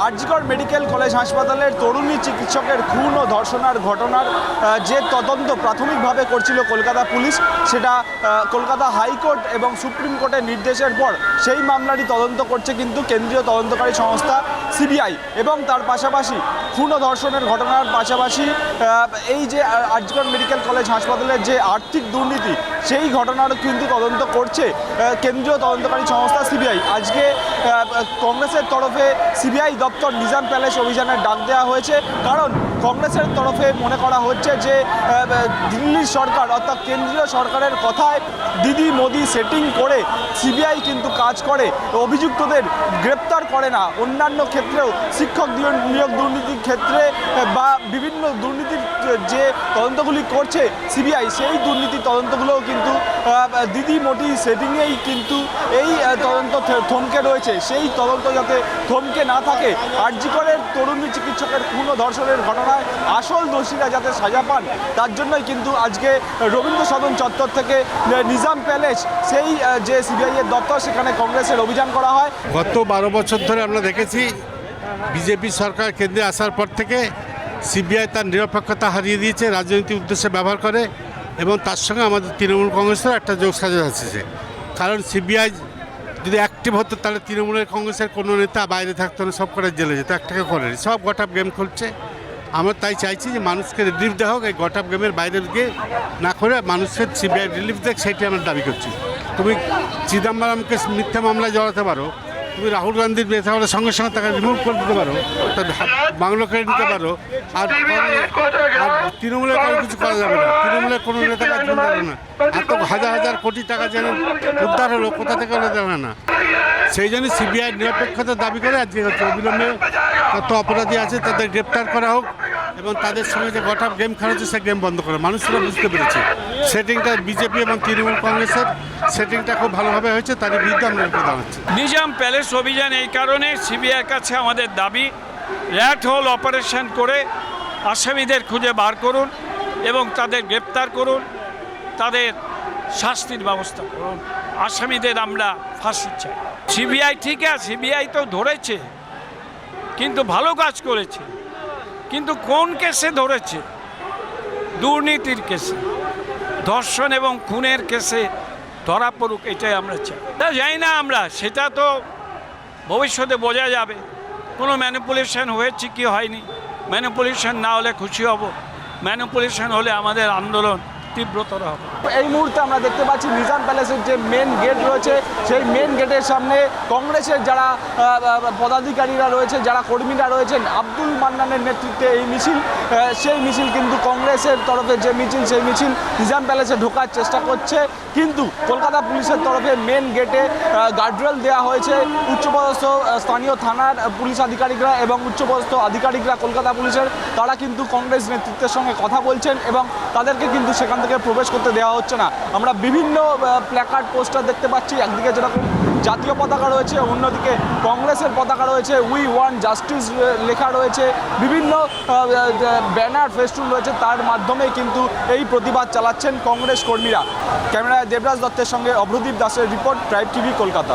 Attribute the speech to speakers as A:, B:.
A: RG Kar medical college হাসপাতালের তরুণী চিকিৎসকের খুন ও ধর্ষণের ঘটনার যে তদন্ত প্রাথমিকভাবে করছিল কলকাতা পুলিশ, সেটা কলকাতা হাইকোর্ট এবং সুপ্রিম কোর্টের নির্দেশের পর সেই মামলাটি তদন্ত করছে কিন্তু কেন্দ্রীয় তদন্তকারী সংস্থা সিবিআই। এবং তার পাশাপাশি খুন ও ধর্ষণের ঘটনার পাশাপাশি এই যে আরজিকর মেডিকেল কলেজ হাসপাতালের যে আর্থিক দুর্নীতি, সেই ঘটনারও কিন্তু তদন্ত করছে কেন্দ্রীয় তদন্তকারী সংস্থা সিবিআই। আজকে কংগ্রেসের তরফে সিবিআই দপ্তর নিজাম প্যালেস অভিযানের ডাক দেওয়া হয়েছে, কারণ কংগ্রেসের তরফে মনে করা হচ্ছে যে দিল্লির সরকার অর্থাৎ কেন্দ্রীয় সরকারের কথায় দিদি মোদি সেটিং করে সিবিআই কিন্তু কাজ করে, অভিযুক্তদের গ্রেপ্তার করে না। অন্যান্য ক্ষেত্রেও শিক্ষক নিয়োগ দুর্নীতির ক্ষেত্রে বা বিভিন্ন দুর্নীতির যে তদন্তগুলি করছে সিবিআই, সেই দুর্নীতির তদন্তগুলোও কিন্তু দিদি মোদি সেটিংয়েই কিন্তু এই তদন্ত থমকে রয়েছে। সেই তদন্ত যাতে থমকে না থাকে, আরজিকরের তরুণী চিকিৎসকের খুন ও ধর্ষণের ঘটনায় আসল দোষীরা যাতে সাজা পান, তার জন্যই কিন্তু আজকে রবীন্দ্র সদন চত্বর থেকে নিজাম প্যালেস সেই যে সিবিআইয়ের দপ্তর, সেখানে কংগ্রেসের অভিযান করা হয়।
B: গত 12 বছর ধরে আমরা দেখেছি বিজেপি সরকার কেন্দ্রে আসার পর থেকে সিবিআই তার নিরপেক্ষতা হারিয়ে দিয়েছে, রাজনৈতিক উদ্দেশ্যে ব্যবহার করে, এবং তার সঙ্গে আমাদের তৃণমূল কংগ্রেসের একটা যোগ সাজা আসছে। কারণ সিবিআই যদি অ্যাক্টিভ হতো তাহলে তৃণমূলের কংগ্রেসের কোনো নেতা বাইরে থাকতো না, সব করে জেলে যেত, একটাকে করে সব গটাপ গেম খেলছে। আমরা তাই চাইছি যে মানুষকে রিলিফ দেওয়া হোক, এই গটাপ গেমের বাইরে গিয়ে না করে মানুষকে সিবিআই রিলিফ দেখ, সেইটি আমরা দাবি করছি। তুমি চিদম্বরমকে মিথ্যা মামলায় জড়াতে পারো, তুমি রাহুল গান্ধীর নেতাদের সঙ্গে সঙ্গে তাকে রিমুভ করে দিতে পারো, তার বাংলো কেড়ে নিতে পারো, আর তৃণমূলের কোনো কিছু করা যাবে না। তৃণমূলের কোনো নেতাকে জন্য যাবে না। এত হাজার হাজার কোটি টাকা যেন উদ্ধার হলো, কোথা থেকে হলে যাবে না। সেই জন্য সিবিআই নিরপেক্ষতার দাবি করে আজকে হচ্ছে অবিলম্বে কত অপরাধী আছে তাদের গ্রেপ্তার করা হোক, এবং তাদের সঙ্গে যে গটাপ গেম খেলা হচ্ছে সে গেম বন্ধ করা। মানুষরা বুঝতে পেরেছে সেটিংটা বিজেপি এবং তৃণমূল কংগ্রেসের সেটিংটা খুব ভালোভাবে হয়েছে, তারই বিরুদ্ধে আমরা প্রদান হচ্ছে।
C: নিজাম প্যালেস অভিযান এই কারণে সিবিআইয়ের কাছে আমাদের দাবি, র্যাট হোল অপারেশন করে আসামিদের খুঁজে বার করুন এবং তাদের গ্রেপ্তার করুন, তাদের শাস্তির ব্যবস্থা করুন। আসামিদের আমরা ফাঁসি চাই। সিবিআই ঠিক আছে, সিবিআই তো ধরেছে, কিন্তু ভালো কাজ করেছে, কিন্তু কোন কেসে ধরেছে? দুর্নীতির কেসে, ধর্ষণ এবং খুনের কেসে ধরা পড়ুক, এটাই আমরা চাই। তা জানি না আমরা, সেটা তো ভবিষ্যতে বোঝা যাবে কোনো ম্যানিপুলেশন হয়েছে কি হয়নি। ম্যানিপুলেশন না হলে খুশি হব, ম্যানিপুলেশন হলে আমাদের আন্দোলন তীব্রতর হবে।
A: এই মুহূর্তে আমরা দেখতে পাচ্ছি নিজাম প্যালেসের যে মেন গেট রয়েছে, সেই মেন গেটের সামনে কংগ্রেসের যারা পদাধিকারীরা রয়েছে, যারা কর্মীরা রয়েছেন, আব্দুল মান্নানের নেতৃত্বে এই মিছিল, সেই মিছিল কিন্তু কংগ্রেসের তরফে যে মিছিল, সেই মিছিল নিজাম প্যালেসে ঢোকার চেষ্টা করছে। কিন্তু কলকাতা পুলিশের তরফে মেন গেটে গার্ডরেল দেওয়া হয়েছে। উচ্চপদস্থ স্থানীয় থানার পুলিশ আধিকারিকরা এবং উচ্চপদস্থ আধিকারিকরা কলকাতা পুলিশের, তারা কিন্তু কংগ্রেস নেতৃত্বের সঙ্গে কথা বলছেন এবং তাদেরকে কিন্তু সেখান থেকে প্রবেশ করতে দেওয়া হচ্ছে না। আমরা বিভিন্ন প্ল্যাকার্ড পোস্টার দেখতে পাচ্ছি, একদিকে যেরকম জাতীয় পতাকা রয়েছে, অন্যদিকে কংগ্রেসের পতাকা রয়েছে, উই ওয়ান্ট জাস্টিস লেখা রয়েছে, বিভিন্ন ব্যানার ফেস্টুন রয়েছে, তার মাধ্যমে কিন্তু এই প্রতিবাদ চালাচ্ছেন কংগ্রেস কর্মীরা। ক্যামেরায় দেবরাজ দত্তের সঙ্গে অভ্রদীপ দাসের রিপোর্ট, ট্রাইব টিভি, কলকাতা।